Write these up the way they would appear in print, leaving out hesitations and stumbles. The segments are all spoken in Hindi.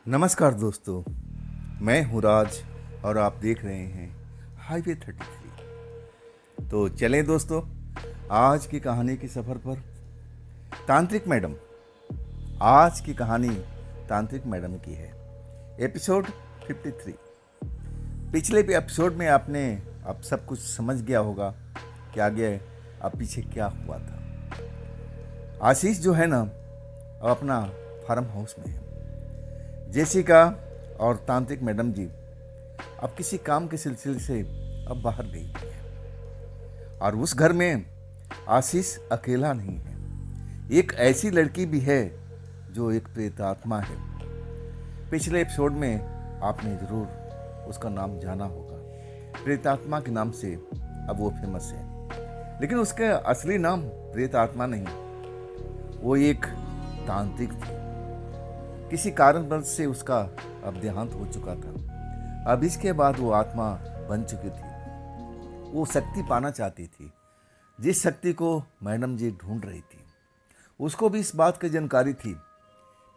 नमस्कार दोस्तों, मैं हूँ राज और आप देख रहे हैं हाईवे 33। तो चलें दोस्तों, आज की कहानी के सफ़र पर। तांत्रिक मैडम। आज की कहानी तांत्रिक मैडम की है। एपिसोड 53। पिछले भी एपिसोड में आपने अब सब कुछ समझ गया होगा कि आगे अब पीछे क्या हुआ था। आशीष जो है ना, अब अपना फार्म हाउस में है। जेसिका और तांत्रिक मैडम जी अब किसी काम के सिलसिले से अब बाहर गई हुई है और उस घर में आशीष अकेला नहीं है। एक ऐसी लड़की भी है जो एक प्रेतात्मा है। पिछले एपिसोड में आपने जरूर उसका नाम जाना होगा। प्रेतात्मा के नाम से अब वो फेमस है, लेकिन उसका असली नाम प्रेतात्मा नहीं, वो एक तांत्रिक थी। किसी कारणवश से उसका अब देहांत हो चुका था। अब इसके बाद वो आत्मा बन चुकी थी। वो शक्ति पाना चाहती थी, जिस शक्ति को मैडम जी ढूंढ रही थी। उसको भी इस बात की जानकारी थी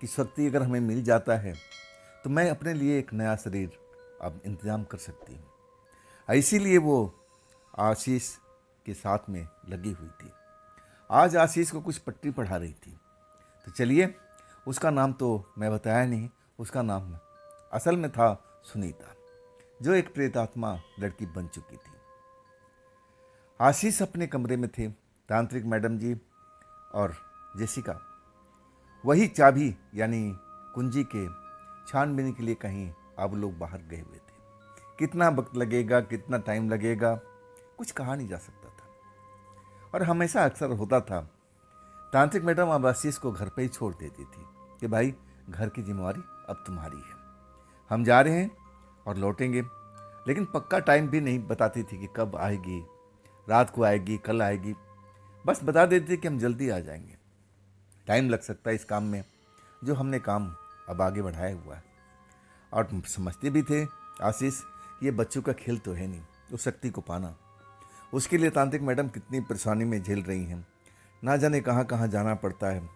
कि शक्ति अगर हमें मिल जाता है तो मैं अपने लिए एक नया शरीर अब इंतजाम कर सकती हूँ। इसीलिए वो आशीष के साथ में लगी हुई थी। आज आशीष को कुछ पट्टी पढ़ा रही थी। तो चलिए, उसका नाम तो मैं बताया नहीं। उसका नाम असल में था सुनीता, जो एक प्रेतात्मा लड़की बन चुकी थी। आशीष अपने कमरे में थे। तांत्रिक मैडम जी और जेसिका वही चाबी यानी कुंजी के छानबीन के लिए कहीं अब लोग बाहर गए हुए थे। कितना वक्त लगेगा, कितना टाइम लगेगा, कुछ कहा नहीं जा सकता था। और हमेशा अक्सर होता था, तांत्रिक मैडम अब आशीष को घर पे ही छोड़ देती थी कि भाई, घर की जिम्मेवारी अब तुम्हारी है, हम जा रहे हैं और लौटेंगे। लेकिन पक्का टाइम भी नहीं बताती थी कि कब आएगी, रात को आएगी, कल आएगी। बस बता देती थी कि हम जल्दी आ जाएंगे, टाइम लग सकता है इस काम में जो हमने काम अब आगे बढ़ाया हुआ है। और समझते भी थे आशीष, ये बच्चों का खेल तो है नहीं, उस शक्ति को पाना। उसके लिए तांत्रिक मैडम कितनी परेशानी में झेल रही हैं, ना जाने कहाँ कहाँ जाना पड़ता है।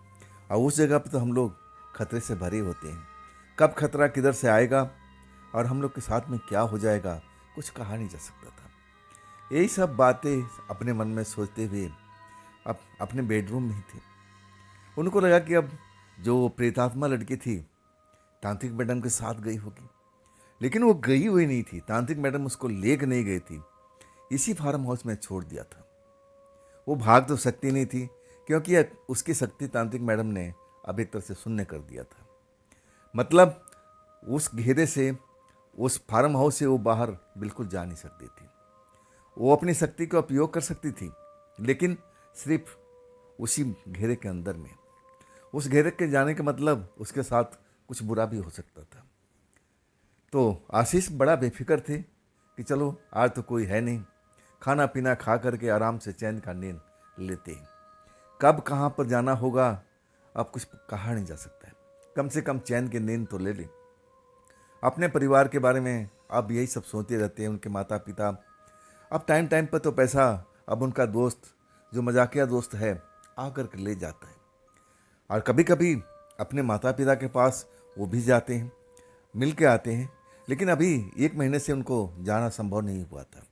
और उस जगह पर तो हम लोग खतरे से भरे होते हैं। कब खतरा किधर से आएगा और हम लोग के साथ में क्या हो जाएगा, कुछ कहा नहीं जा सकता था। यही सब बातें अपने मन में सोचते हुए अब अपने बेडरूम में ही थे। उनको लगा कि अब जो प्रेतात्मा लड़की थी तांत्रिक मैडम के साथ गई होगी, लेकिन वो गई हुई नहीं थी। तांत्रिक मैडम उसको लेकर नहीं गई थी, इसी फार्म हाउस में छोड़ दिया था। वो भाग तो सकती नहीं थी, क्योंकि उसकी शक्ति तांत्रिक मैडम ने अब एक तरह से शून्य कर दिया था। मतलब उस घेरे से, उस फार्म हाउस से वो बाहर बिल्कुल जा नहीं सकती थी। वो अपनी शक्ति का उपयोग कर सकती थी, लेकिन सिर्फ उसी घेरे के अंदर में। उस घेरे के जाने का मतलब उसके साथ कुछ बुरा भी हो सकता था। तो आशीष बड़ा बेफिक्र थे कि चलो, आज तो कोई है नहीं, खाना पीना खा करके आराम से चैन का नींद लेते हैं। कब कहाँ पर जाना होगा अब कुछ कहा नहीं जा सकता है। कम से कम चैन की नींद तो ले लें। अपने परिवार के बारे में अब यही सब सोचते रहते हैं। उनके माता पिता अब टाइम टाइम पर तो पैसा अब उनका दोस्त, जो मजाकिया दोस्त है, आकर के ले जाता है। और कभी कभी अपने माता पिता के पास वो भी जाते हैं, मिल के आते हैं। लेकिन अभी 1 महीने से उनको जाना संभव नहीं हुआ था।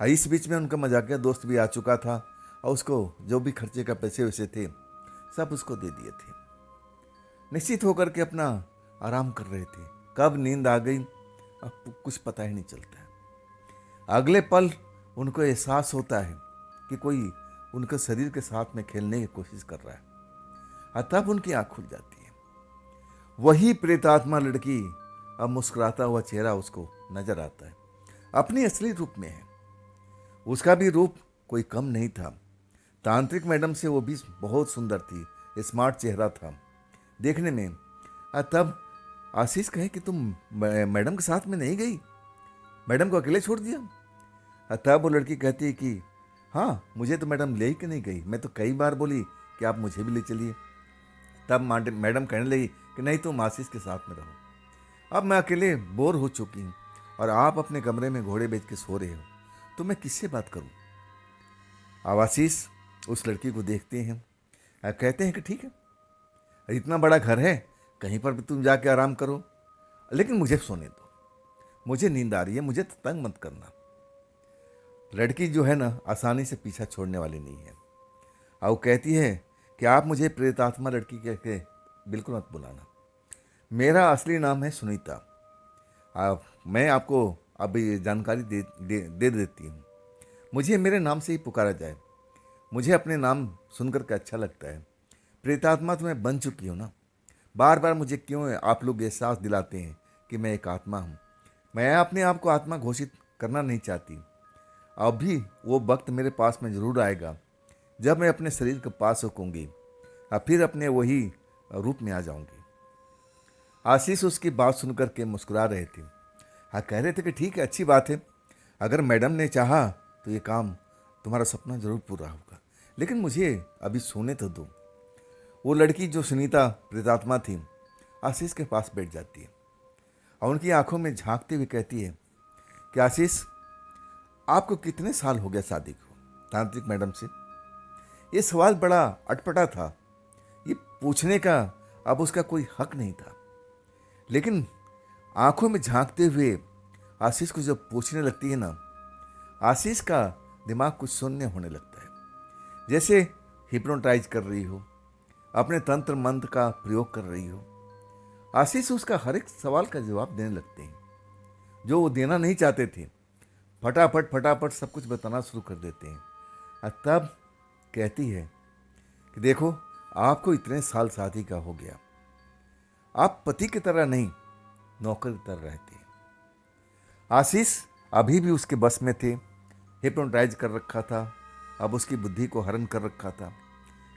और इस बीच में उनका मजाकिया दोस्त भी आ चुका था और उसको जो भी खर्चे का पैसे वैसे थे सब उसको दे दिए थे। निश्चित होकर के अपना आराम कर रहे थे। कब नींद आ गई अब कुछ पता ही नहीं चलता है। अगले पल उनको एहसास होता है कि कोई उनके शरीर के साथ में खेलने की कोशिश कर रहा है। और तब उनकी आँख खुल जाती है। वही प्रेतात्मा लड़की अब मुस्कुराता हुआ चेहरा उसको नजर आता है, अपनी असली रूप में है। उसका भी रूप कोई कम नहीं था। तांत्रिक मैडम से वो भी बहुत सुंदर थी, स्मार्ट चेहरा था देखने में। तब आशीष कहे कि तुम मैडम के साथ में नहीं गई, मैडम को अकेले छोड़ दिया। तब वो लड़की कहती है कि हाँ, मुझे तो मैडम ले ही के नहीं गई, मैं तो कई बार बोली कि आप मुझे भी ले चलिए। तब मैडम कहने लगी कि नहीं, तुम आशीष के साथ में रहो, अब मैं अकेले बोर हो चुकी हूँ और आप अपने कमरे में घोड़े बेच के सो रहे हो, तो मैं किससे बात करूं। अब आशीष उस लड़की को देखते हैं और कहते हैं कि ठीक है, इतना बड़ा घर है, कहीं पर भी तुम जाके आराम करो, लेकिन मुझे सोने दो, मुझे नींद आ रही है, मुझे तंग मत करना। लड़की जो है ना आसानी से पीछा छोड़ने वाली नहीं है। और वो कहती है कि आप मुझे प्रेतात्मा लड़की कह के बिल्कुल मत बुलाना। मेरा असली नाम है सुनीता। मैं आपको अभी जानकारी दे देती हूँ। मुझे मेरे नाम से ही पुकारा जाए। मुझे अपने नाम सुनकर के अच्छा लगता है। प्रेतात्मा तो मैं बन चुकी हूँ ना। बार बार मुझे क्यों आप लोग एहसास दिलाते हैं कि मैं एक आत्मा हूँ। मैं अपने आप को आत्मा घोषित करना नहीं चाहती। अभी वो वक्त मेरे पास में ज़रूर आएगा जब मैं अपने शरीर के पास रुकूंगी और फिर अपने वही रूप में आ जाऊंगी। आशीष उसकी बात सुनकर के मुस्कुरा रहे थे। हाँ, कह रहे थे कि ठीक है, अच्छी बात है। अगर मैडम ने चाहा तो ये काम, तुम्हारा सपना जरूर पूरा होगा, लेकिन मुझे अभी सोने तो दो। वो लड़की जो सुनीता प्रेतात्मा थी आशीष के पास बैठ जाती है और उनकी आंखों में झांकते हुए कहती है कि आशीष, आपको कितने साल हो गया शादी को? तांत्रिक मैडम से ये सवाल बड़ा अटपटा था। ये पूछने का अब उसका कोई हक नहीं था, लेकिन आंखों में झांकते हुए आशीष को जब पूछने लगती है ना, आशीष का दिमाग कुछ शून्य होने लगता है, जैसे हिप्नोटाइज कर रही हो, अपने तंत्र मंत्र का प्रयोग कर रही हो। आशीष उसका हर एक सवाल का जवाब देने लगते हैं जो वो देना नहीं चाहते थे। फटाफट फटाफट सब कुछ बताना शुरू कर देते हैं और तब कहती है कि देखो, आपको इतने साल शादी का हो गया, आप पति की तरह नहीं नौकर की तरह रहते हैं। आशीष अभी भी उसके बस में थे। हिप्नोटाइज कर रखा था, अब उसकी बुद्धि को हरण कर रखा था।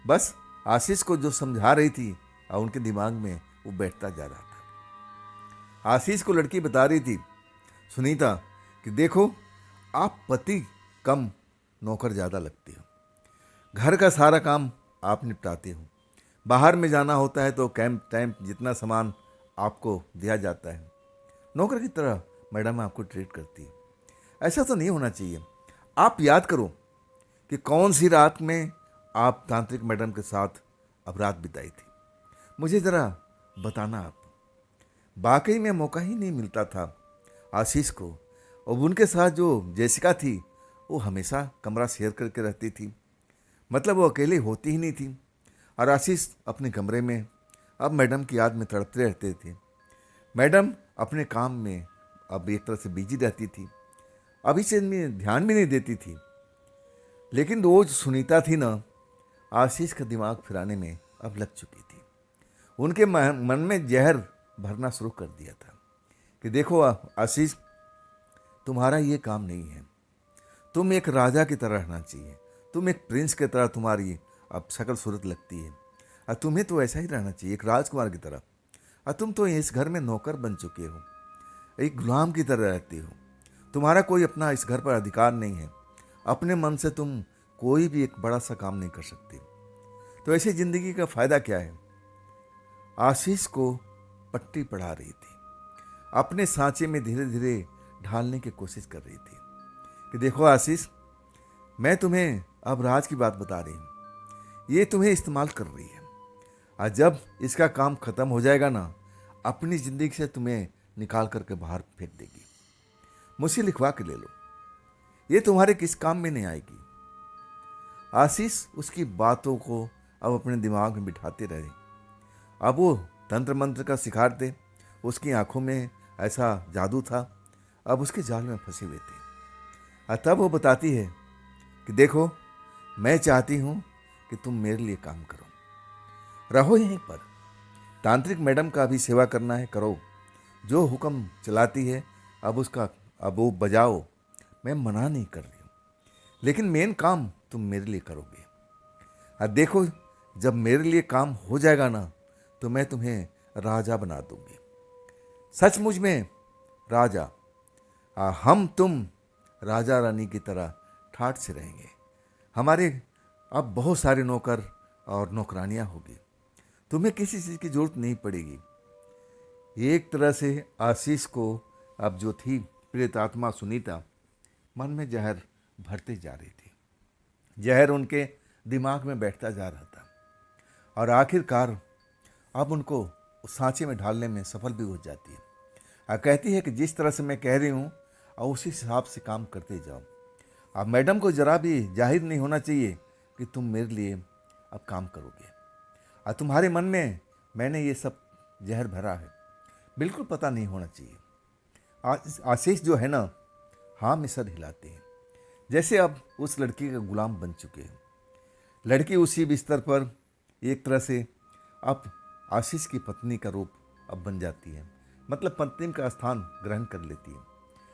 बस आशीष को जो समझा रही थी और उनके दिमाग में वो बैठता जा रहा था। आशीष को लड़की बता रही थी, सुनीता, कि देखो, आप पति कम नौकर ज़्यादा लगते हो। घर का सारा काम आप निपटाते हो। बाहर में जाना होता है तो कैंप टाइम जितना सामान आपको दिया जाता है, नौकर की तरह मैडम आपको ट्रीट करती है। ऐसा तो नहीं होना चाहिए। आप याद करो कि कौन सी रात में आप तांत्रिक मैडम के साथ अब रात बिताई थी। मुझे ज़रा बताना आप। वाकई में मौका ही नहीं मिलता था आशीष को। और उनके साथ जो जेसिका थी वो हमेशा कमरा शेयर करके रहती थी, मतलब वो अकेली होती ही नहीं थी। और आशीष अपने कमरे में अब मैडम की याद में तड़पते रहते थे। मैडम अपने काम में अब एक तरह से बिजी रहती थी, अभी से इनमें ध्यान भी नहीं देती थी। लेकिन वो जो सुनीता थी ना, आशीष का दिमाग फिराने में अब लग चुकी थी। उनके मन में जहर भरना शुरू कर दिया था कि देखो आशीष, तुम्हारा ये काम नहीं है। तुम एक राजा की तरह रहना चाहिए। तुम एक प्रिंस की तरह तुम्हारी अब शक्ल सूरत लगती है और तुम्हें तो ऐसा ही रहना चाहिए, एक राजकुमार की तरह। और तुम तो इस घर में नौकर बन चुके हो, एक गुलाम की तरह रहती हो। तुम्हारा कोई अपना इस घर पर अधिकार नहीं है। अपने मन से तुम कोई भी एक बड़ा सा काम नहीं कर सकते। तो ऐसी जिंदगी का फायदा क्या है? आशीष को पट्टी पढ़ा रही थी, अपने सांचे में धीरे धीरे ढालने की कोशिश कर रही थी कि देखो आशीष, मैं तुम्हें अब राज की बात बता रही हूँ। ये तुम्हें इस्तेमाल कर रही है और जब इसका काम खत्म हो जाएगा ना, अपनी जिंदगी से तुम्हें निकाल करके बाहर फेंक देगी। मुझसे लिखवा के ले लो, ये तुम्हारे किस काम में नहीं आएगी। आशीष उसकी बातों को अब अपने दिमाग में बिठाते रहे। अब वो तंत्र मंत्र का शिकार थे, उसकी आंखों में ऐसा जादू था, अब उसके जाल में फंसे हुए थे। और तब वो बताती है कि देखो, मैं चाहती हूँ कि तुम मेरे लिए काम करो, रहो यहीं पर। तांत्रिक मैडम का भी सेवा करना है, करो। जो हुक्म चलाती है अब वो बजाओ। मैं मना नहीं कर रही हूँ, लेकिन मेन काम तुम मेरे लिए करोगे। और देखो, जब मेरे लिए काम हो जाएगा ना, तो मैं तुम्हें राजा बना दूंगी, सचमुच में राजा। हम तुम राजा रानी की तरह ठाठ से रहेंगे। हमारे अब बहुत सारे नौकर और नौकरानियां होगी। तुम्हें किसी चीज़ की जरूरत नहीं पड़ेगी। एक तरह से आशीष को अब जो थी प्रेतात्मा सुनीता, मन में जहर भरते जा रही थी। जहर उनके दिमाग में बैठता जा रहा था और आखिरकार अब उनको उस सांचे में ढालने में सफल भी हो जाती है। कहती है कि जिस तरह से मैं कह रही हूँ और उसी हिसाब से काम करते जाओ। अब मैडम को जरा भी जाहिर नहीं होना चाहिए कि तुम मेरे लिए अब काम करोगे और तुम्हारे मन में मैंने ये सब जहर भरा है, बिल्कुल पता नहीं होना चाहिए। आशीष जो है ना, हाँ में सर हिलाते हैं, जैसे अब उस लड़की का गुलाम बन चुके हैं। लड़की उसी बिस्तर पर एक तरह से अब आशीष की पत्नी का रूप अब बन जाती है, मतलब पत्नी का स्थान ग्रहण कर लेती है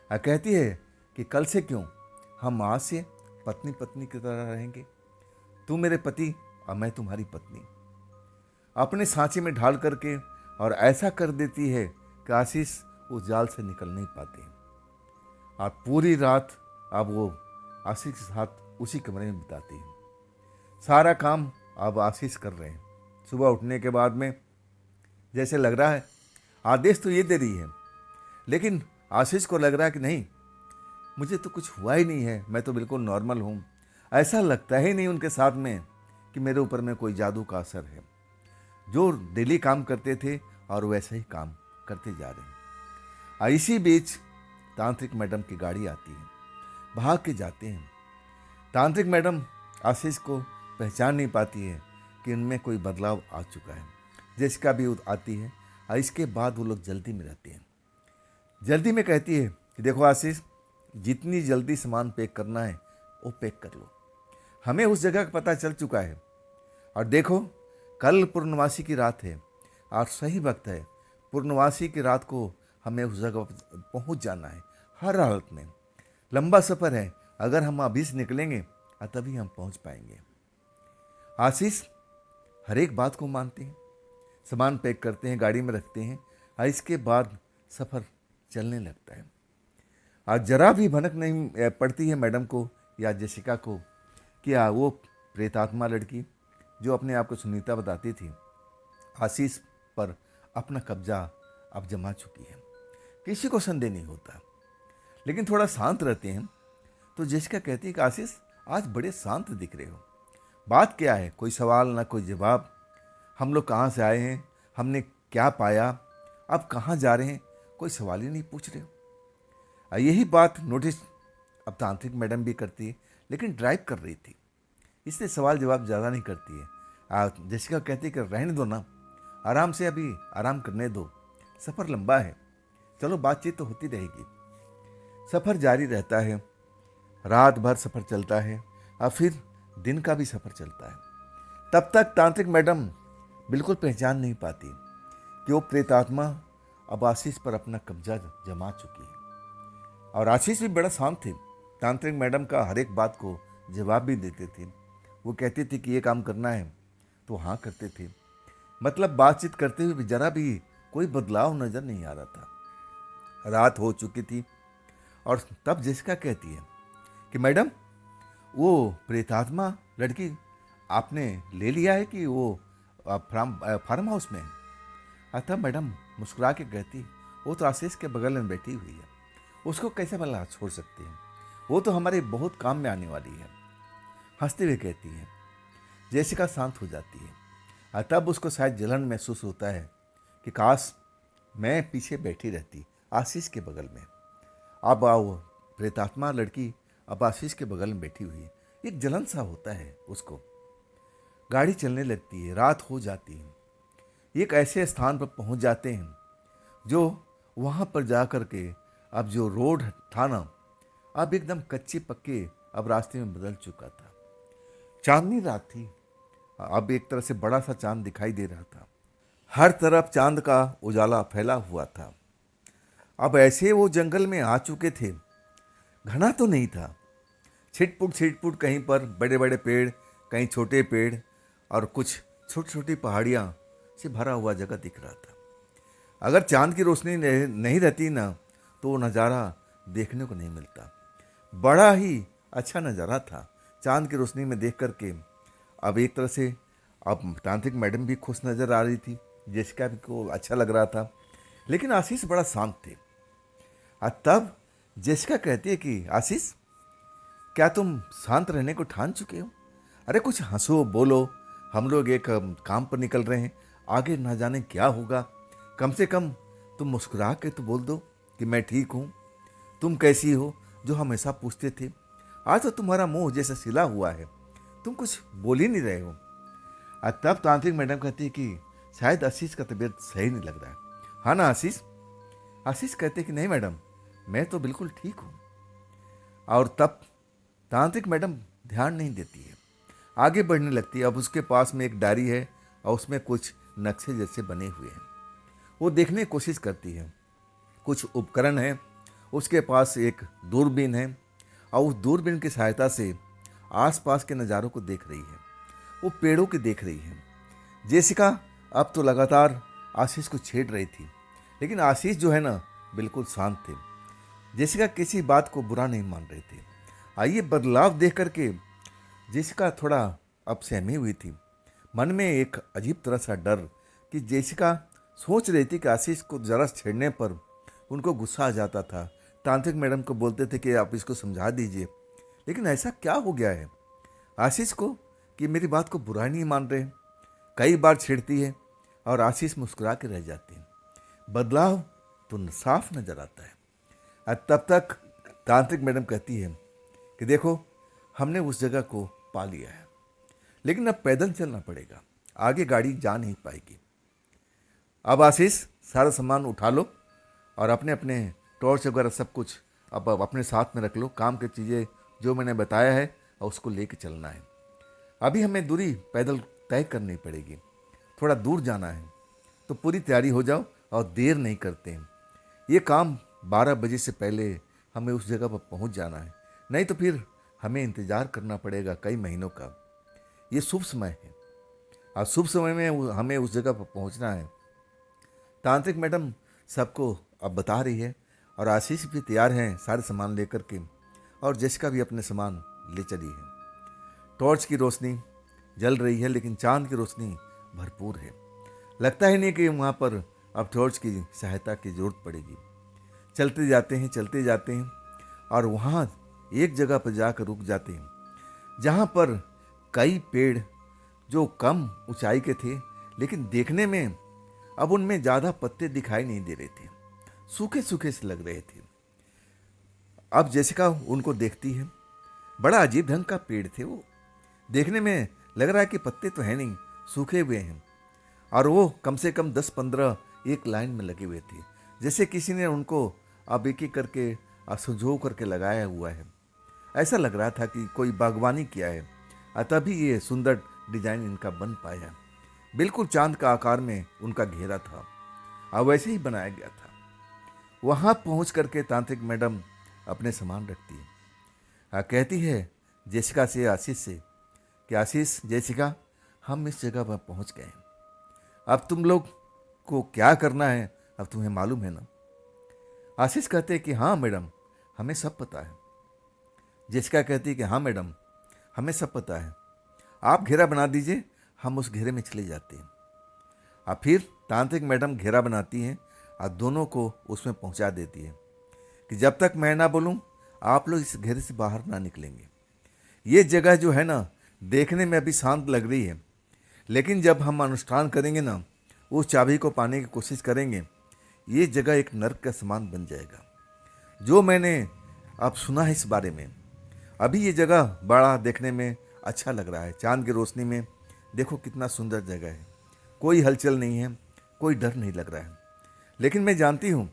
और कहती है कि कल से क्यों, हम आज से पत्नी पत्नी की तरह रहेंगे। तू मेरे पति और मैं तुम्हारी पत्नी। अपने सांचे में ढाल करके और ऐसा कर देती है कि आशीष उस जाल से निकल नहीं पाते और पूरी रात अब वो आशीष के साथ उसी कमरे में बिताती है। सारा काम अब आशीष कर रहे हैं। सुबह उठने के बाद में जैसे लग रहा है आदेश तो ये दे रही है, लेकिन आशीष को लग रहा है कि नहीं, मुझे तो कुछ हुआ ही नहीं है, मैं तो बिल्कुल नॉर्मल हूँ। ऐसा लगता ही नहीं उनके साथ में कि मेरे ऊपर में कोई जादू का असर है। जो डेली काम करते थे और वैसे ही काम करते जा रहे हैं। और इसी बीच तांत्रिक मैडम की गाड़ी आती है, भाग के जाते हैं। तांत्रिक मैडम आशीष को पहचान नहीं पाती है कि उनमें कोई बदलाव आ चुका है। जेसिका भी आती है और इसके बाद वो लोग जल्दी में रहते हैं। जल्दी में कहती है कि देखो आशीष, जितनी जल्दी सामान पैक करना है वो पैक कर लो, हमें उस जगह का पता चल चुका है। और देखो कल पूर्णवासी की रात है और सही वक्त है, पूर्णवासी की रात को हमें उस जगह पहुंच जाना है। हर हालत में लंबा सफ़र है, अगर हम अभी से निकलेंगे तभी हम पहुंच पाएंगे। आशीष हर एक बात को मानते हैं, सामान पैक करते हैं, गाड़ी में रखते हैं और इसके बाद सफ़र चलने लगता है। आज जरा भी भनक नहीं पड़ती है मैडम को या जेसिका को कि वो प्रेतात्मा लड़की जो अपने आप को सुनीता बताती थी, आशीष पर अपना कब्जा अब जमा चुकी है। किसी को संदेह नहीं होता, लेकिन थोड़ा शांत रहते हैं। तो जेसिका कहती है कि आशीष, आज बड़े शांत दिख रहे हो, बात क्या है? कोई सवाल ना कोई जवाब। हम लोग कहाँ से आए हैं, हमने क्या पाया, अब कहाँ जा रहे हैं, कोई सवाल ही नहीं पूछ रहे हो। यही बात नोटिस अब तांत्रिक मैडम भी करती है, लेकिन ड्राइव कर रही थी, इसलिए सवाल जवाब ज़्यादा नहीं करती है। जेसिका कहती है कि रहने दो ना, आराम से अभी आराम करने दो, सफ़र लंबा है, चलो बातचीत तो होती रहेगी। सफ़र जारी रहता है, रात भर सफ़र चलता है और फिर दिन का भी सफ़र चलता है। तब तक तांत्रिक मैडम बिल्कुल पहचान नहीं पाती कि वो प्रेतात्मा अब आशीष पर अपना कब्जा जमा चुकी है। और आशीष भी बड़ा शांत थे, तांत्रिक मैडम का हर एक बात को जवाब भी देते थे। वो कहती थी कि ये काम करना है तो हाँ करते थे, मतलब बातचीत करते हुए जरा भी कोई बदलाव नज़र नहीं आ रहा था। रात हो चुकी थी और तब जेसिका कहती है कि मैडम, वो प्रेतात्मा लड़की आपने ले लिया है कि वो फार्म हाउस में है? तब मैडम मुस्कुरा के कहती, वो तो आशीष के बगल में बैठी हुई है, उसको कैसे भला छोड़ सकते हैं, वो तो हमारे बहुत काम में आने वाली है। हंसते हुए कहती है। जेसिका शांत हो जाती है। तब उसको शायद जलन महसूस होता है कि काश मैं पीछे बैठी रहती आशीष के बगल में। अब वो प्रेतात्मा लड़की अब आशीष के बगल में बैठी हुई है, एक जलन सा होता है उसको। गाड़ी चलने लगती है, रात हो जाती है। एक ऐसे स्थान पर पहुंच जाते हैं जो वहां पर जा कर के अब जो रोड था ना, अब एकदम कच्चे पक्के अब रास्ते में बदल चुका था। चांदनी रात थी, अब एक तरह से बड़ा सा चांद दिखाई दे रहा था, हर तरफ चांद का उजाला फैला हुआ था। अब ऐसे वो जंगल में आ चुके थे, घना तो नहीं था, छिटपुट कहीं पर बड़े बड़े पेड़, कहीं छोटे पेड़ और कुछ छोटी छोटी पहाड़ियाँ से भरा हुआ जगह दिख रहा था। अगर चांद की रोशनी नहीं रहती ना तो वो नज़ारा देखने को नहीं मिलता। बड़ा ही अच्छा नज़ारा था चांद की रोशनी में देख करके। अब एक तरह से अब तांत्रिक मैडम भी खुश नज़र आ रही थी, जेसिका को अच्छा लग रहा था, लेकिन आशीष बड़ा शांत थे। तब जेसिका कहती है कि आशीष, क्या तुम शांत रहने को ठान चुके हो? अरे कुछ हंसो बोलो, हम लोग एक काम पर निकल रहे हैं, आगे ना जाने क्या होगा, कम से कम तुम मुस्कुरा के तो बोल दो कि मैं ठीक हूँ, तुम कैसी हो, जो हमेशा पूछते थे। आज तो तुम्हारा मुंह जैसा सिला हुआ है, तुम कुछ बोल ही नहीं रहे हो। और तब तांत्रिक मैडम कहती है कि शायद आशीष का तबीयत सही नहीं लग रहा है। हाँ ना आशीष? आशीष कहते कि नहीं मैडम, मैं तो बिल्कुल ठीक हूँ। और तब तांत्रिक मैडम ध्यान नहीं देती है, आगे बढ़ने लगती है। अब उसके पास में एक डायरी है और उसमें कुछ नक्शे जैसे बने हुए हैं। वो देखने की कोशिश करती है, कुछ उपकरण है, उसके पास एक दूरबीन है और उस दूरबीन की सहायता से आसपास के नज़ारों को देख रही है। वो पेड़ों की देख रही है। जेसिका अब तो लगातार आशीष को छेड़ रही थी, लेकिन आशीष जो है ना बिल्कुल शांत थे। जेसिका किसी बात को बुरा नहीं मान रही थी। आइए बदलाव देख करके जेसिका थोड़ा अब सहमी हुई थी। मन में एक अजीब तरह सा डर कि जेसिका सोच रही थी कि आशीष को जरा छेड़ने पर उनको गुस्सा आ जाता था। तांत्रिक मैडम को बोलते थे कि आप इसको समझा दीजिए, लेकिन ऐसा क्या हो गया है आशीष को कि मेरी बात को बुरा नहीं मान रहे। कई बार छेड़ती है और आशीष मुस्कुरा के रह जाती है। बदलाव तो साफ नजर आता है। और तब तक तांत्रिक मैडम कहती है कि देखो, हमने उस जगह को पा लिया है, लेकिन अब पैदल चलना पड़ेगा, आगे गाड़ी जा नहीं पाएगी। अब आशीष सारा सामान उठा लो और अपने अपने टॉर्च वगैरह सब कुछ अब अपने साथ में रख लो। काम की चीज़ें जो मैंने बताया है और उसको लेके चलना है। अभी हमें दूरी पैदल तय करनी पड़ेगी, थोड़ा दूर जाना है, तो पूरी तैयारी हो जाओ और देर नहीं करते हैं। ये काम 12 बजे से पहले हमें उस जगह पर पहुंच जाना है, नहीं तो फिर हमें इंतज़ार करना पड़ेगा कई महीनों का। ये शुभ समय है और शुभ समय में हमें उस जगह पर पहुंचना है। तांत्रिक मैडम सबको अब बता रही है और आशीष भी तैयार हैं सारे सामान लेकर के, और जेसिका भी अपने सामान ले चली है। टॉर्च की रोशनी जल रही है, लेकिन चांद की रोशनी भरपूर है। लगता ही नहीं कि वहाँ पर अब टॉर्च की सहायता की जरूरत पड़ेगी। चलते जाते हैं और वहाँ एक जगह पर जाकर रुक जाते हैं, जहाँ पर कई पेड़ जो कम ऊंचाई के थे, लेकिन देखने में अब उनमें ज़्यादा पत्ते दिखाई नहीं दे रहे थे, सूखे सूखे से लग रहे थे। अब जेसिका उनको देखती है। बड़ा अजीब ढंग का पेड़ थे वो, देखने में लग रहा है कि पत्ते तो हैं नहीं, सूखे हुए हैं, और वो कम से कम 10-15 एक लाइन में लगे हुए थे, जैसे किसी ने उनको अब एक एक करके सुझो करके लगाया हुआ है। ऐसा लग रहा था कि कोई बागवानी किया है, तभी ये सुंदर डिजाइन इनका बन पाया। बिल्कुल चांद का आकार में उनका घेरा था और वैसे ही बनाया गया था। वहाँ पहुँच करके तांत्रिक मैडम अपने सामान रखती है। कहती है जेसिका से, आशीष से कि आशीष, जेसिका, हम इस जगह पर पहुँच गए हैं, अब तुम लोग को क्या करना है अब तुम्हें मालूम है ना? आशीष कहते हैं कि हाँ मैडम, हमें सब पता है। जेसिका कहती है कि हाँ मैडम, हमें सब पता है, आप घेरा बना दीजिए, हम उस घेरे में चले जाते हैं। अब फिर तांत्रिक मैडम घेरा बनाती हैं और दोनों को उसमें पहुंचा देती है कि जब तक मैं ना बोलूं आप लोग इस घेरे से बाहर ना निकलेंगे। ये जगह जो है ना देखने में अभी शांत लग रही है, लेकिन जब हम अनुष्ठान करेंगे ना, उस चाबी को पाने की कोशिश करेंगे, ये जगह एक नर्क का समान बन जाएगा। जो मैंने अब सुना है इस बारे में, अभी ये जगह बड़ा देखने में अच्छा लग रहा है। चांद की रोशनी में देखो कितना सुंदर जगह है, कोई हलचल नहीं है, कोई डर नहीं लग रहा है। लेकिन मैं जानती हूँ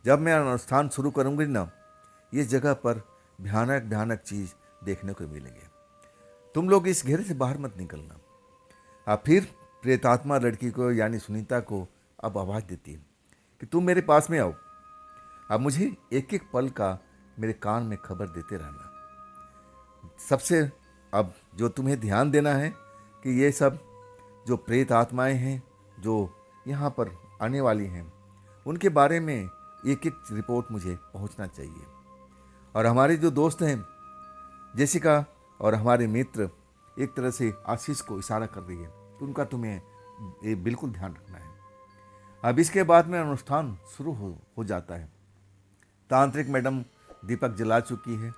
जब मैं अनुष्ठान शुरू करूँगी ना, ये जगह पर भयानक भयानक चीज़ देखने को मिलेंगे। तुम लोग इस घेरे से बाहर मत निकलना। अब फिर प्रेतात्मा लड़की को यानी सुनीता को अब आवाज़ देती है कि तुम मेरे पास में आओ, अब मुझे एक एक पल का मेरे कान में खबर देते रहना। सबसे अब जो तुम्हें ध्यान देना है कि ये सब जो प्रेत आत्माएं हैं जो यहाँ पर आने वाली हैं, उनके बारे में एक एक रिपोर्ट मुझे पहुँचना चाहिए। और हमारे जो दोस्त हैं जेसिका और हमारे मित्र एक तरह से आशीष को इशारा कर रही है, तो उनका तुम्हें ये बिल्कुल ध्यान रखना है। अब इसके बाद में अनुष्ठान शुरू हो जाता है। तांत्रिक मैडम दीपक जला चुकी है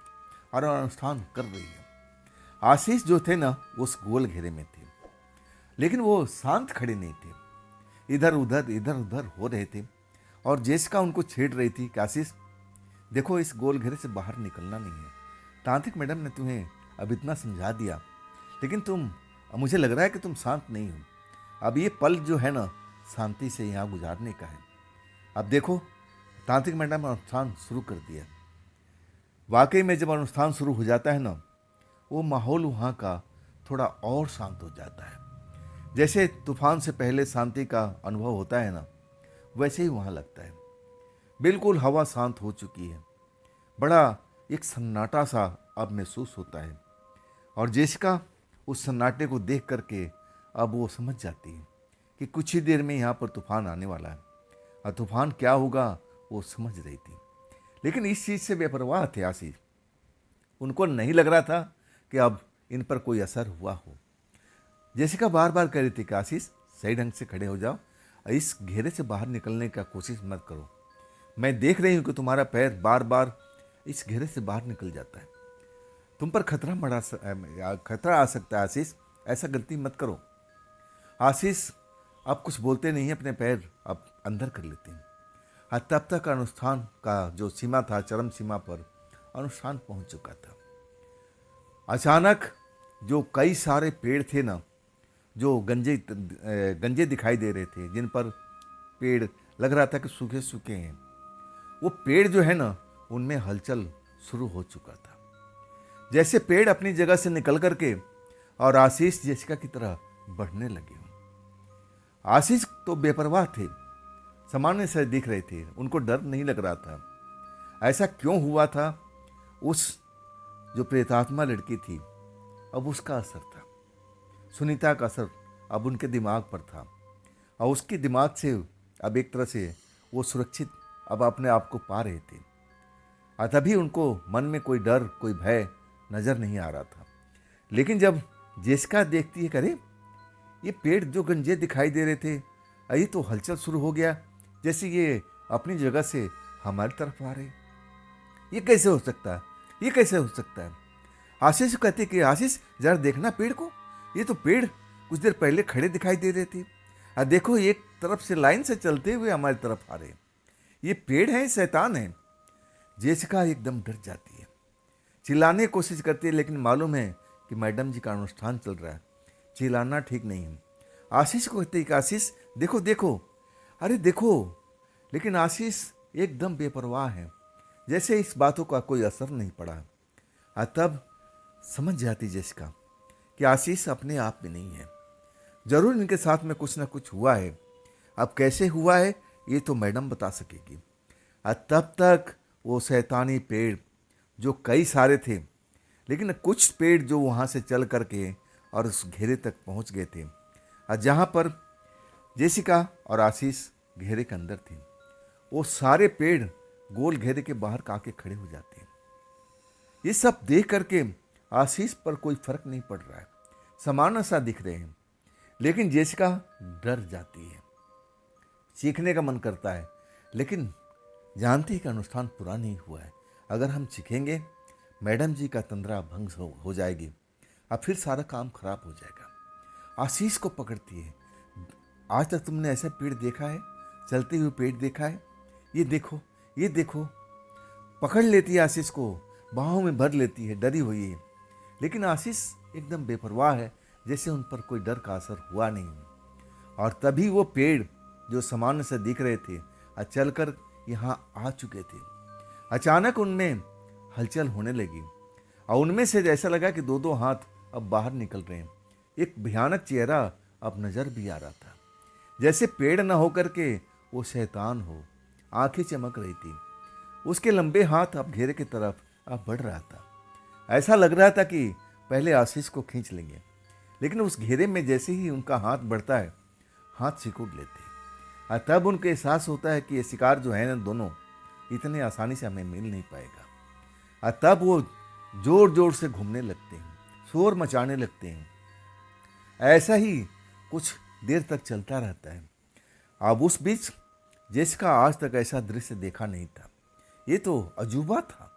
और अनुष्ठान कर रही है। आशीष जो थे ना उस गोल घेरे में थे, लेकिन वो शांत खड़े नहीं थे, इधर उधर हो रहे थे और जेसिका उनको छेड़ रही थी कि आशीष देखो, इस गोल घेरे से बाहर निकलना नहीं है। तांत्रिक मैडम ने तुम्हें अब इतना समझा दिया, लेकिन मुझे लग रहा है कि तुम शांत नहीं हो। अब ये पल जो है ना, शांति से यहाँ गुजारने का है। अब देखो, तांत्रिक मैडम ने अनुष्ठान शुरू कर दिया। वाकई में जब अनुष्ठान शुरू हो जाता है ना, वो माहौल वहाँ का थोड़ा और शांत हो जाता है। जैसे तूफान से पहले शांति का अनुभव होता है ना, वैसे ही वहाँ लगता है। बिल्कुल हवा शांत हो चुकी है, बड़ा एक सन्नाटा सा अब महसूस होता है। और जेसिका उस सन्नाटे को देख करके अब वो समझ जाती है कि कुछ ही देर में यहाँ पर तूफान आने वाला है, और तूफान क्या होगा वो समझ रही थी। लेकिन इस चीज़ से बेपरवाह थे आशीष। उनको नहीं लग रहा था कि अब इन पर कोई असर हुआ हो। जेसिका बार बार कह रही थी कि आशीष सही ढंग से खड़े हो जाओ, इस घेरे से बाहर निकलने का कोशिश मत करो। मैं देख रही हूँ कि तुम्हारा पैर बार बार इस घेरे से बाहर निकल जाता है। तुम पर खतरा आ सकता है आशीष, ऐसा गलती मत करो। आशीष अब कुछ बोलते नहीं, अपने पैर अब अंदर कर लेते हैं। तब तक अनुष्ठान का जो सीमा था, चरम सीमा पर अनुष्ठान पहुंच चुका था। अचानक जो कई सारे पेड़ थे ना, जो गंजे दिखाई दे रहे थे, जिन पर पेड़ लग रहा था कि सूखे सूखे हैं, वो पेड़ जो है ना, उनमें हलचल शुरू हो चुका था। जैसे पेड़ अपनी जगह से निकल करके और आशीष जेसिका की तरह बढ़ने लगे। आशीष तो बेपरवाह थे, सामान्य से दिख रहे थे, उनको डर नहीं लग रहा था। ऐसा क्यों हुआ था? उस जो प्रेतात्मा लड़की थी, अब उसका असर था, सुनीता का असर अब उनके दिमाग पर था, और उसके दिमाग से अब एक तरह से वो सुरक्षित अब अपने आप को पा रहे थे। और तभी उनको मन में कोई डर, कोई भय नजर नहीं आ रहा था। लेकिन जब जेसिका देखती है, करे ये पेड़ जो गंजे दिखाई दे रहे थे, ये तो हलचल शुरू हो गया, जैसे ये अपनी जगह से हमारी तरफ आ रहे। ये कैसे हो सकता है? ये कैसे हो सकता है? आशीष कहते कि आशीष जरा देखना पेड़ को, ये तो पेड़ कुछ देर पहले खड़े दिखाई दे रहे थे, और देखो एक तरफ से लाइन से चलते हुए हमारी तरफ आ रहे। ये पेड़ है, शैतान है। जेसिका एकदम डर जाती है, चिल्लाने की कोशिश करती है, लेकिन मालूम है कि मैडम जी का अनुष्ठान चल रहा है, चिल्लाना ठीक नहीं है। आशीष को कहते कि आशीष देखो देखो, अरे देखो। लेकिन आशीष एकदम बेपरवाह है, जैसे इस बातों का कोई असर नहीं पड़ा। और तब समझ जाती जेसिका कि आशीष अपने आप में नहीं है, जरूर इनके साथ में कुछ ना कुछ हुआ है। अब कैसे हुआ है ये तो मैडम बता सकेगी। और तब तक वो शैतानी पेड़ जो कई सारे थे, लेकिन कुछ पेड़ जो वहाँ से चल करके और उस घेरे तक पहुँच गए थे, और जहाँ पर जेसिका और आशीष घेरे के अंदर थे, वो सारे पेड़ गोल घेरे के बाहर आके खड़े हो जाते हैं। ये सब देख करके आशीष पर कोई फर्क नहीं पड़ रहा है, समान सा दिख रहे हैं। लेकिन जेसिका डर जाती है, सीखने का मन करता है, लेकिन जानती है कि अनुष्ठान पूरा नहीं हुआ है। अगर हम सीखेंगे, मैडम जी का तंद्रा भंग हो जाएगी, अब फिर सारा काम खराब हो जाएगा। आशीष को पकड़ती है, आज तक तुमने ऐसा पेड़ देखा है, चलते हुए पेड़ देखा है? ये देखो, ये देखो। पकड़ लेती है आशीष को, बाहों में भर लेती है, डरी हुई है। लेकिन आशीष एकदम बेपरवाह है, जैसे उन पर कोई डर का असर हुआ नहीं। और तभी वो पेड़ जो सामान्य से दिख रहे थे, चलकर यहाँ आ चुके थे। अचानक उनमें हलचल होने लगी, और उनमें से ऐसा लगा कि दो दो हाथ अब बाहर निकल रहे हैं। एक भयानक चेहरा अब नजर भी आ रहा था, जैसे पेड़ न होकर के वो शैतान हो। आंखें चमक रही थी, उसके लंबे हाथ अब घेरे की तरफ अब बढ़ रहा था। ऐसा लग रहा था कि पहले आशीष को खींच लेंगे, लेकिन उस घेरे में जैसे ही उनका हाथ बढ़ता है, हाथ सिकुड़ लेते हैं। और तब उनको एहसास होता है कि ये शिकार जो है ना, दोनों इतने आसानी से हमें मिल नहीं पाएगा। और तब वो जोर जोर से घूमने लगते हैं, शोर मचाने लगते हैं। ऐसा ही कुछ देर तक चलता रहता है। अब उस बीच जेसिका आज तक ऐसा दृश्य देखा नहीं था, ये तो अजूबा था।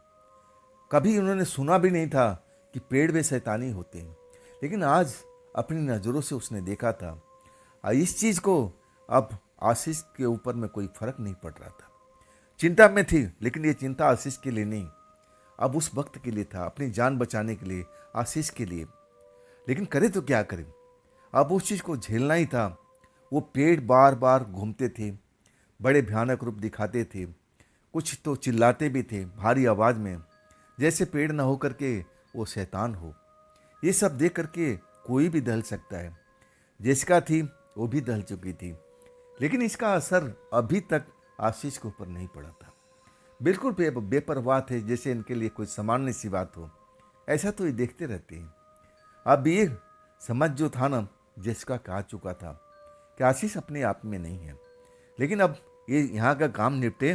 कभी उन्होंने सुना भी नहीं था कि पेड़ में शैतानी होते हैं, लेकिन आज अपनी नज़रों से उसने देखा था। और इस चीज़ को अब आशीष के ऊपर में कोई फर्क नहीं पड़ रहा था। चिंता में थी, लेकिन ये चिंता आशीष के लिए नहीं, अब उस वक्त के लिए था, अपनी जान बचाने के लिए, आशीष के लिए। लेकिन करे तो क्या करें, अब उस चीज़ को झेलना ही था। वो पेड़ बार बार घूमते थे, बड़े भयानक रूप दिखाते थे, कुछ तो चिल्लाते भी थे भारी आवाज़ में, जैसे पेड़ न हो करके वो शैतान हो। ये सब देख करके कोई भी दहल सकता है। जेसिका थी, वो भी दहल चुकी थी, लेकिन इसका असर अभी तक आशीष के ऊपर नहीं पड़ा था। बिल्कुल बेपरवाह थे, जैसे इनके लिए कोई सामान्य सी बात हो। ऐसा तो ये देखते रहते हैं। अब ये समझ जो था ना, जेसिका कहा चुका था कि आशीष अपने आप में नहीं है, लेकिन अब ये यहाँ का काम निपटे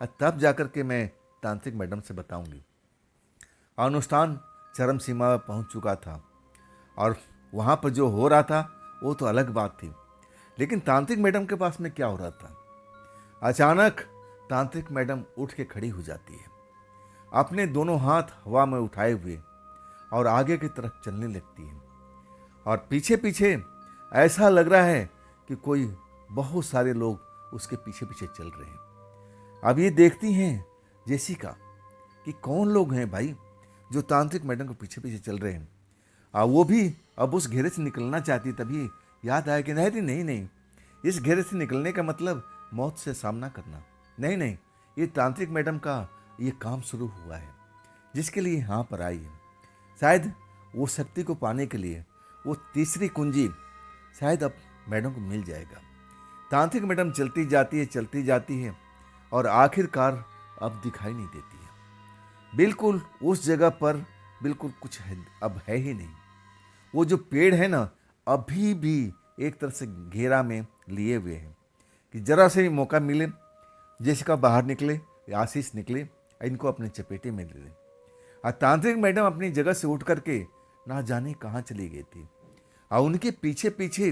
और तब जाकर के मैं तांत्रिक मैडम से बताऊंगी। अनुष्ठान चरम सीमा पर पहुँच चुका था और वहाँ पर जो हो रहा था वो तो अलग बात थी, लेकिन तांत्रिक मैडम के पास में क्या हो रहा था। अचानक तांत्रिक मैडम उठ के खड़ी हो जाती है, अपने दोनों हाथ हवा में उठाए हुए, और आगे की तरफ चलने लगती है। और पीछे पीछे ऐसा लग रहा है कि कोई बहुत सारे लोग उसके पीछे पीछे चल रहे हैं। अब ये देखती हैं जेसिका कि कौन लोग हैं भाई जो तांत्रिक मैडम के पीछे पीछे चल रहे हैं। वो भी अब उस घेरे से निकलना चाहती, तभी याद आया कि नहीं नहीं नहीं, इस घेरे से निकलने का मतलब मौत से सामना करना नहीं नहीं, ये तांत्रिक मैडम का ये काम शुरू हुआ है जिसके लिए यहाँ पर आई है। शायद वो शक्ति को पाने के लिए वो तीसरी कुंजी शायद अब मैडम को मिल जाएगा। तांत्रिक मैडम चलती जाती है और आखिरकार अब दिखाई नहीं देती है। बिल्कुल उस जगह पर बिल्कुल कुछ है, अब है ही नहीं। वो जो पेड़ है ना, अभी भी एक तरह से घेरा में लिए हुए हैं कि जरा से भी मौका मिले, जेसिका बाहर निकले, आशीष निकले, इनको अपने चपेटे में ले लें। और तांत्रिक मैडम अपनी जगह से उठ करके ना जाने कहाँ चली गई थी, और उनके पीछे पीछे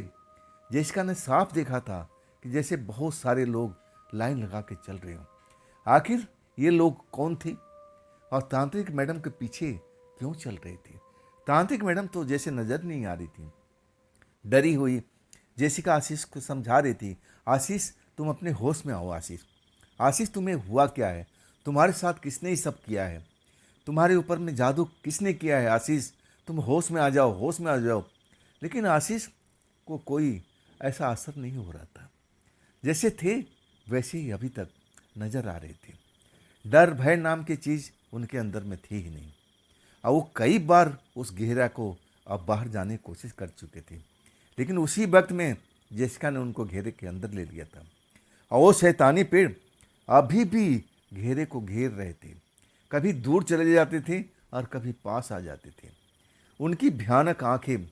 जेसिका ने साफ देखा था कि जैसे बहुत सारे लोग लाइन लगा के चल रहे हों। आखिर ये लोग कौन थे और तांत्रिक मैडम के पीछे क्यों चल रहे थे। तांत्रिक मैडम तो जैसे नजर नहीं आ रही थी, डरी हुई। जेसिका आशीष को समझा रही थी, आशीष तुम अपने होश में आओ। आशीष आशीष तुम्हें हुआ क्या है, तुम्हारे साथ किसने ये सब किया है, तुम्हारे ऊपर में जादू किसने किया है। आशीष तुम होश में आ जाओ, होश में आ जाओ। लेकिन आशीष को कोई ऐसा असर नहीं हो रहा था, जैसे थे वैसे ही अभी तक नजर आ रहे थे। डर भय नाम की चीज़ उनके अंदर में थी ही नहीं, और वो कई बार उस घेरा को अब बाहर जाने की कोशिश कर चुके थे, लेकिन उसी वक्त में जेसिका ने उनको घेरे के अंदर ले लिया था। और वो शैतानी पेड़ अभी भी घेरे को घेर रहे थे, कभी दूर चले जाते थे और कभी पास आ जाते थे। उनकी भयानक आंखें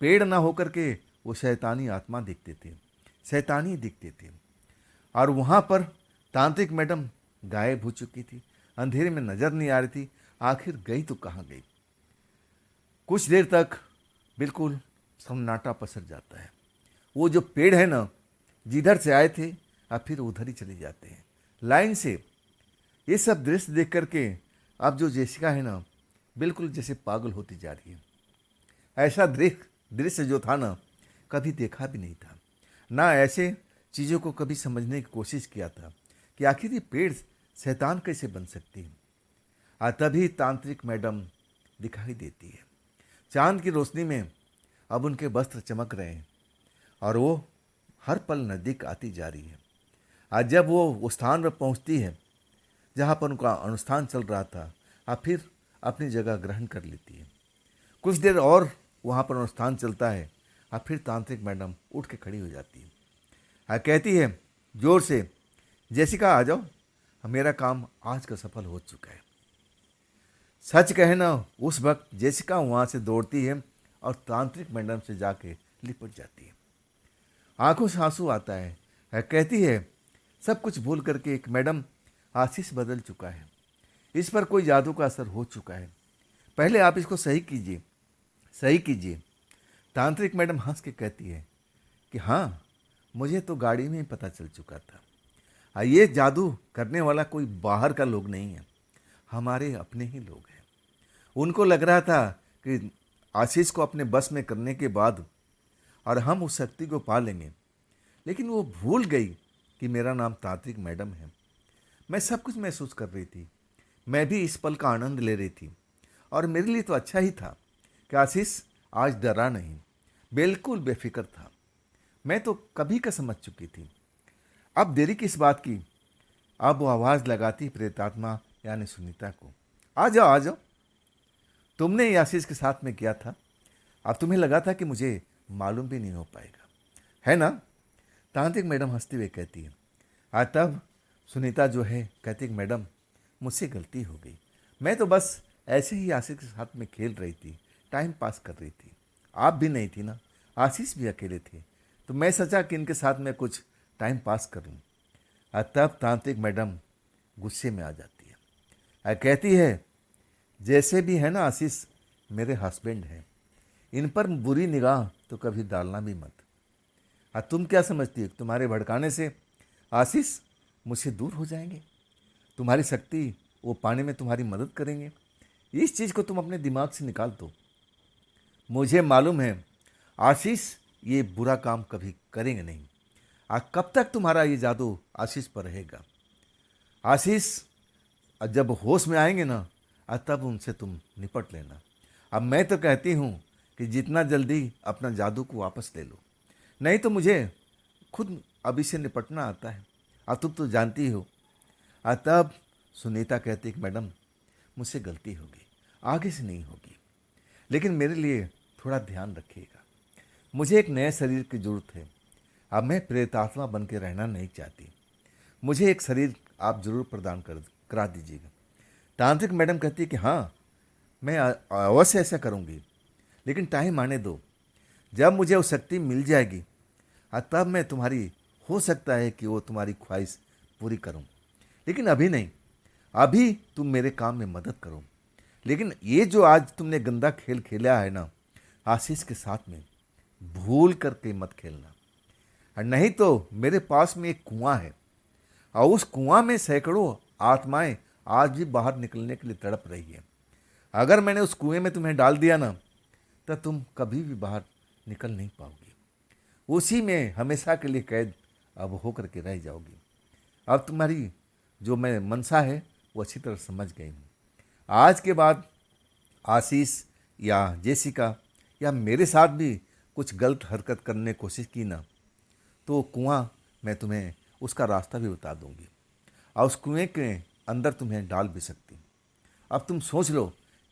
पेड़ ना होकर के वो शैतानी आत्मा दिखते थे, शैतानी दिखते थे। और वहाँ पर तांत्रिक मैडम गायब हो चुकी थी, अंधेरे में नजर नहीं आ रही थी। आखिर गई तो कहाँ गई। कुछ देर तक बिल्कुल सन्नाटा पसर जाता है। वो जो पेड़ है ना, जिधर से आए थे अब फिर उधर ही चले जाते हैं लाइन से। ये सब दृश्य देख करके अब जो जेसिका है ना, बिल्कुल जैसे पागल होती जा रही है। ऐसा दृश्य जो था ना, कभी देखा भी नहीं था, ना ऐसे चीज़ों को कभी समझने की कोशिश किया था कि आखिर ये पेड़ शैतान कैसे बन सकती है। तभी तांत्रिक मैडम दिखाई देती है। चांद की रोशनी में अब उनके वस्त्र चमक रहे हैं और वो हर पल नज़दीक आती जा रही है। आज जब वो उस स्थान पर पहुंचती है जहां पर उनका अनुष्ठान चल रहा था, और फिर अपनी जगह ग्रहण कर लेती है। कुछ देर और वहां पर अनुष्ठान चलता है और फिर तांत्रिक मैडम उठ के खड़ी हो जाती है और कहती है जोर से, जेसिका आ जाओ, मेरा काम आज का सफल हो चुका है। सच कहना, उस वक्त जेसिका वहाँ से दौड़ती है और तांत्रिक मैडम से जाके लिपट जाती है। आंखों से आंसू आता है, कहती है सब कुछ भूल करके एक मैडम, आशीष बदल चुका है, इस पर कोई जादू का असर हो चुका है, पहले आप इसको सही कीजिए, सही कीजिए। तांत्रिक मैडम हंस के कहती है कि हाँ, मुझे तो गाड़ी में ही पता चल चुका था। ये जादू करने वाला कोई बाहर का लोग नहीं है, हमारे अपने ही लोग हैं। उनको लग रहा था कि आशीष को अपने बस में करने के बाद और हम उस शक्ति को पा लेंगे, लेकिन वो भूल गई कि मेरा नाम तांत्रिक मैडम है। मैं सब कुछ महसूस कर रही थी। मैं भी इस पल का आनंद ले रही थी। और मेरे लिए तो अच्छा ही था कि आशीष आज डरा नहीं, बिल्कुल बेफिक्र था। मैं तो कभी का समझ चुकी थी। अब देरी किस बात की। अब वो आवाज़ लगाती प्रेतात्मा यानी सुनीता को, आ जाओ आ जाओ। तुमने ये आशीष के साथ में किया था। अब तुम्हें लगा था कि मुझे मालूम भी नहीं हो पाएगा, है ना? तांत्रिक मैडम हंसते हुए कहती है। आज तब सुनीता जो है कहती है, मैडम मुझसे गलती हो गई। मैं तो बस ऐसे ही आशीष के साथ में खेल रही थी, टाइम पास कर रही थी। आप भी नहीं थी ना, आशीष भी अकेले थे, तो मैं सोचा कि इनके साथ में कुछ टाइम पास कर लूँ। तब तांत्रिक मैडम गुस्से में आ जाती है और कहती है, जैसे भी है ना आशीष मेरे हस्बैंड हैं, इन पर बुरी निगाह तो कभी डालना भी मत। तुम क्या समझती हो, तुम्हारे भड़काने से आशीष मुझसे दूर हो जाएंगे? तुम्हारी शक्ति वो पाने में तुम्हारी मदद करेंगे? इस चीज़ को तुम अपने दिमाग से निकाल दो। मुझे मालूम है आशीष ये बुरा काम कभी करेंगे नहीं। कब तक तुम्हारा ये जादू आशीष पर रहेगा? आशीष जब होश में आएंगे ना, तब उनसे तुम निपट लेना। अब मैं तो कहती हूँ कि जितना जल्दी अपना जादू को वापस ले लो, नहीं तो मुझे खुद अभी से निपटना आता है। अब तुम तो जानती हो। तब सुनीता कहती कि मैडम मुझसे गलती होगी, आगे से नहीं होगी, लेकिन मेरे लिए थोड़ा ध्यान रखिएगा। मुझे एक नए शरीर की जरूरत है। अब मैं प्रेतात्मा बन के रहना नहीं चाहती। मुझे एक शरीर आप जरूर प्रदान करा दीजिएगा। तांत्रिक मैडम कहती है कि हाँ, मैं अवश्य ऐसा करूँगी, लेकिन टाइम आने दो। जब मुझे वो शक्ति मिल जाएगी, तब मैं तुम्हारी, हो सकता है कि वो तुम्हारी ख्वाहिश पूरी करूँ, लेकिन अभी नहीं। अभी तुम मेरे काम में मदद करो। लेकिन ये जो आज तुमने गंदा खेल खेला है ना आशीष के साथ में, भूल करके मत खेलना। और नहीं तो मेरे पास में एक कुआं है, और उस कुआं में सैकड़ों आत्माएं आज भी बाहर निकलने के लिए तड़प रही है। अगर मैंने उस कुएं में तुम्हें डाल दिया ना, तो तुम कभी भी बाहर निकल नहीं पाओगी। उसी में हमेशा के लिए कैद अब होकर के रह जाओगी। अब तुम्हारी जो मैं मनसा है वो अच्छी तरह समझ गई हूँ। आज के बाद आशीष या जेसिका या मेरे साथ भी कुछ गलत हरकत करने की कोशिश की ना, तो कुआं मैं तुम्हें उसका रास्ता भी बता दूंगी, और उस कुएं के अंदर तुम्हें डाल भी सकती हूँ। अब तुम सोच लो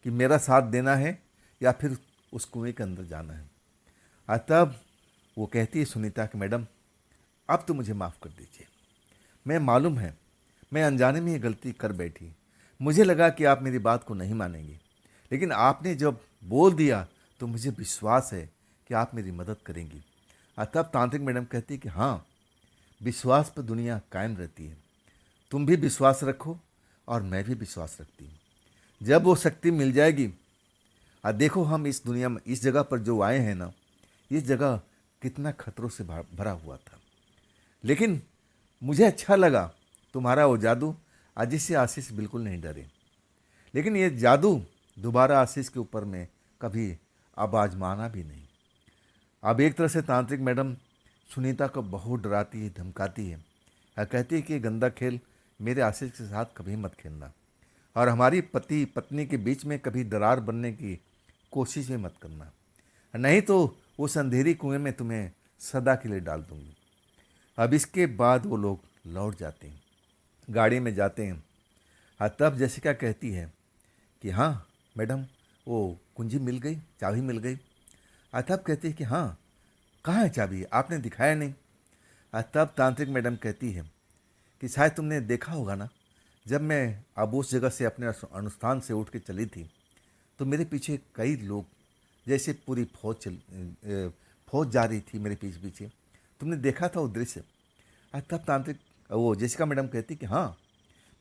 कि मेरा साथ देना है या फिर उस कुएं के अंदर जाना है। तब वो कहती है सुनीता कि मैडम अब तो मुझे माफ़ कर दीजिए। मैं मालूम है मैं अनजाने में ये गलती कर बैठी। मुझे लगा कि आप मेरी बात को नहीं मानेंगे, लेकिन आपने जब बोल दिया तो मुझे विश्वास है कि आप मेरी मदद करेंगी। तब तांत्रिक मैडम कहती कि हाँ, विश्वास पर दुनिया कायम रहती है। तुम भी विश्वास रखो और मैं भी विश्वास रखती हूँ। जब वो शक्ति मिल जाएगी, देखो हम इस दुनिया में इस जगह पर जो आए हैं ना, ये जगह कितना खतरों से भरा हुआ था, लेकिन मुझे अच्छा लगा तुम्हारा वो जादू, जिससे आशीष बिल्कुल नहीं डरे। लेकिन ये जादू दोबारा आशीष के ऊपर में कभी अब आजमाना भी नहीं। अब एक तरह से तांत्रिक मैडम सुनीता को बहुत डराती है, धमकाती है, और कहती है कि ये गंदा खेल मेरे आशीष के साथ कभी मत खेलना, और हमारी पति पत्नी के बीच में कभी दरार बनने की कोशिश भी मत करना, नहीं तो उस अंधेरी कुएं में तुम्हें सदा के लिए डाल दूंगी। अब इसके बाद वो लोग लौट जाते हैं, गाड़ी में जाते हैं। तब जैसिका कहती है कि हाँ मैडम, वो कुंजी मिल गई, चाबी मिल गई। तब कहती है कि हाँ, कहाँ है चाबी, आपने दिखाया नहीं। तब तांत्रिक मैडम कहती है कि शायद तुमने देखा होगा ना, जब मैं अब उस जगह से अपने अनुष्ठान से उठ के चली थी, तो मेरे पीछे कई लोग, जैसे पूरी फौज जा रही थी मेरे पीछे पीछे। तुमने देखा था वो दृश्य? तब तांत्रिक वो जेसिका मैडम कहती कि हाँ,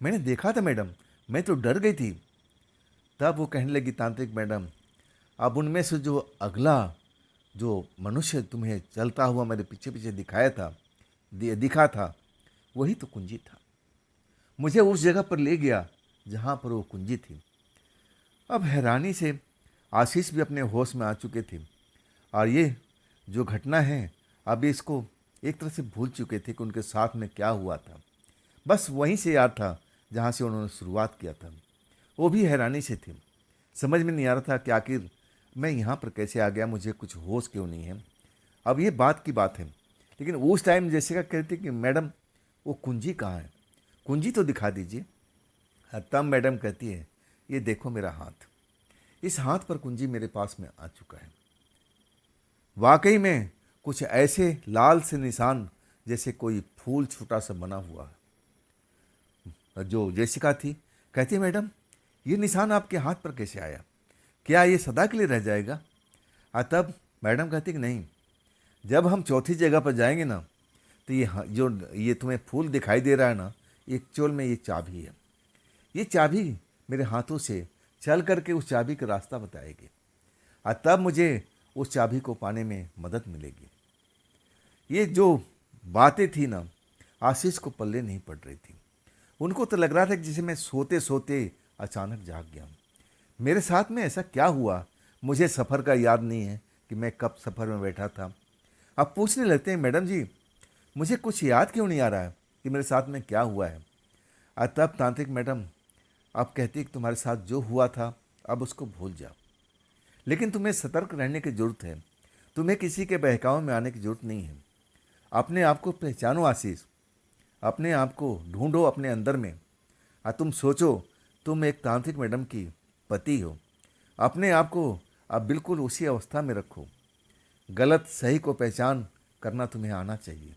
मैंने देखा था मैडम, मैं तो डर गई थी। तब वो कहने लगी तांत्रिक मैडम, अब उनमें से जो अगला जो मनुष्य तुम्हें चलता हुआ मेरे पीछे पीछे दिखा था, वही तो कुंजी था। मुझे उस जगह पर ले गया जहाँ पर वो कुंजी थी। अब हैरानी से आशीष भी अपने होश में आ चुके थे, और ये जो घटना है, अब इसको एक तरह से भूल चुके थे कि उनके साथ में क्या हुआ था। बस वहीं से याद था जहाँ से उन्होंने शुरुआत किया था। वो भी हैरानी से थे। समझ में नहीं आ रहा था कि आखिर मैं यहाँ पर कैसे आ गया, मुझे कुछ होश क्यों नहीं है। अब ये बात की बात है, लेकिन उस टाइम जेसिका कहती कि मैडम वो कुंजी कहाँ है, कुंजी तो दिखा दीजिए। तब मैडम कहती है ये देखो मेरा हाथ, इस हाथ पर कुंजी मेरे पास में आ चुका है। वाकई में कुछ ऐसे लाल से निशान जैसे कोई फूल छोटा सा बना हुआ है। जो जेसिका थी कहती है मैडम ये निशान आपके हाथ पर कैसे आया, क्या ये सदा के लिए रह जाएगा। तब मैडम कहती कि नहीं, जब हम चौथी जगह पर जाएंगे ना तो जो ये तुम्हें फूल दिखाई दे रहा है ना, एक्चुअल में ये चाबी है। ये चाबी मेरे हाथों से चल करके उस चाबी का रास्ता बताएगी और तब मुझे उस चाबी को पाने में मदद मिलेगी। ये जो बातें थी ना, आशीष को पल्ले नहीं पड़ रही थी। उनको तो लग रहा था कि जैसे मैं सोते सोते अचानक जाग गया हूँ। मेरे साथ में ऐसा क्या हुआ, मुझे सफ़र का याद नहीं है कि मैं कब सफ़र में बैठा था। अब पूछने लगते हैं मैडम जी मुझे कुछ याद क्यों नहीं आ रहा है कि मेरे साथ में क्या हुआ है। और तब तांत्रिक मैडम अब कहती कि तुम्हारे साथ जो हुआ था अब उसको भूल जाओ, लेकिन तुम्हें सतर्क रहने की ज़रूरत है। तुम्हें किसी के बहकावे में आने की ज़रूरत नहीं है। अपने आप को पहचानो आशीष, अपने आप को ढूंढो अपने अंदर में। और तुम सोचो तुम एक तांत्रिक मैडम की पति हो। अपने आप को अब बिल्कुल उसी अवस्था में रखो। गलत सही को पहचान करना तुम्हें आना चाहिए।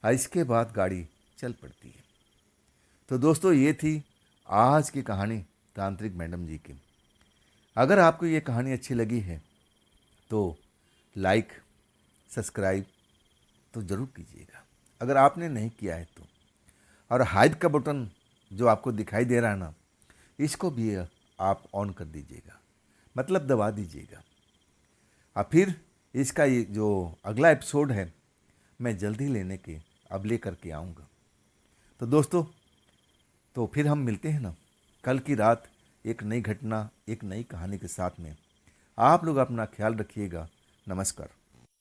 और इसके बाद गाड़ी चल पड़ती है। तो दोस्तों ये थी आज की कहानी तांत्रिक मैडम जी की। अगर आपको ये कहानी अच्छी लगी है तो लाइक सब्सक्राइब तो ज़रूर कीजिएगा, अगर आपने नहीं किया है तो। और हाइप का बटन जो आपको दिखाई दे रहा है ना, इसको भी आप ऑन कर दीजिएगा, मतलब दबा दीजिएगा। और फिर इसका ये जो अगला एपिसोड है मैं जल्दी अब ले करके आऊँगा। तो दोस्तों तो फिर हम मिलते हैं ना कल की रात एक नई घटना एक नई कहानी के साथ में। आप लोग अपना ख्याल रखिएगा। नमस्कार।